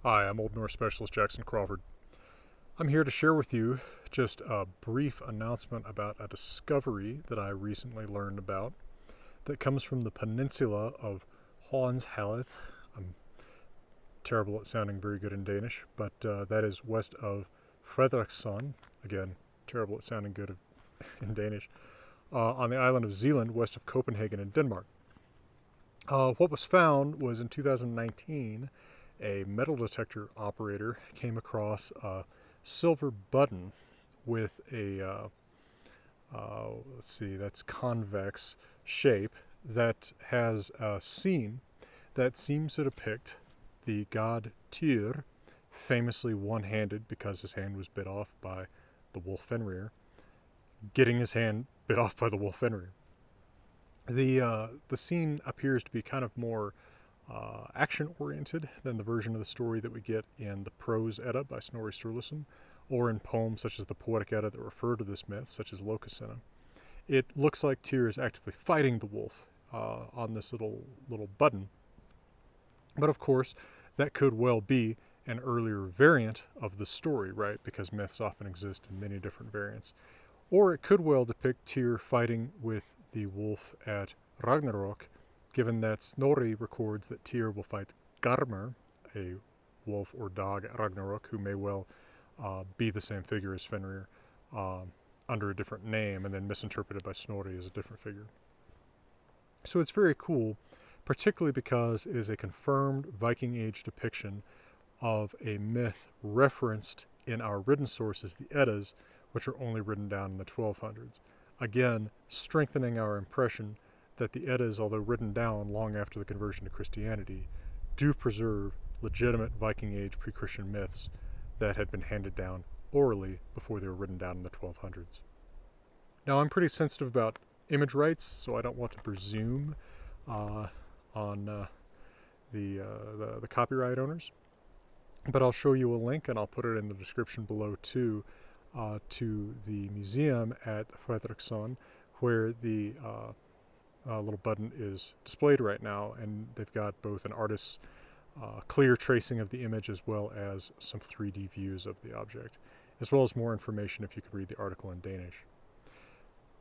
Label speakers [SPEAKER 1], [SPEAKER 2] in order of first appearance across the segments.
[SPEAKER 1] Hi, I'm Old Norse Specialist Jackson Crawford. I'm here to share with you just a brief announcement about a discovery that I recently learned about that comes from the peninsula of Hollandshallet. I'm terrible at sounding very good in Danish, but that is west of Frederiksson. Again, terrible at sounding good in Danish. On the island of Zealand, west of Copenhagen in Denmark. What was found was in 2019, a metal detector operator came across a silver button with a, that's convex shape that has a scene that seems to depict the god Týr, famously one-handed because his hand was bit off by the wolf Fenrir, getting his hand bit off by the wolf Fenrir. The scene appears to be kind of more action-oriented than the version of the story that we get in the Prose Edda by Snorri Sturluson, or in poems such as the Poetic Edda that refer to this myth, such as Lokasenna. It looks like Týr is actively fighting the wolf on this little button, but of course that could well be an earlier variant of the story, right? Because myths often exist in many different variants. Or it could well depict Týr fighting with the wolf at Ragnarok, given that Snorri records that Týr will fight Garmr, a wolf or dog at Ragnarok, who may well be the same figure as Fenrir, under a different name, and then misinterpreted by Snorri as a different figure. So it's very cool, particularly because it is a confirmed Viking-Age depiction of a myth referenced in our written sources, the Eddas, which are only written down in the 1200s. Again, strengthening our impression that the Eddas, although written down long after the conversion to Christianity, do preserve legitimate Viking Age pre-Christian myths that had been handed down orally before they were written down in the 1200s. Now, I'm pretty sensitive about image rights, so I don't want to presume on the copyright owners. But I'll show you a link, and I'll put it in the description below too, to the museum at Frederiksson, where the little button is displayed right now, and they've got both an artist's clear tracing of the image as well as some 3D views of the object, as well as more information if you could read the article in Danish.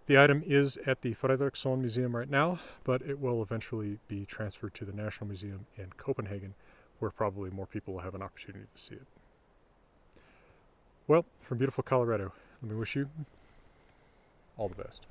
[SPEAKER 1] The item is at the Frederiksson Museum right now, but it will eventually be transferred to the National Museum in Copenhagen, where probably more people will have an opportunity to see it. Well, from beautiful Colorado, let me wish you all the best.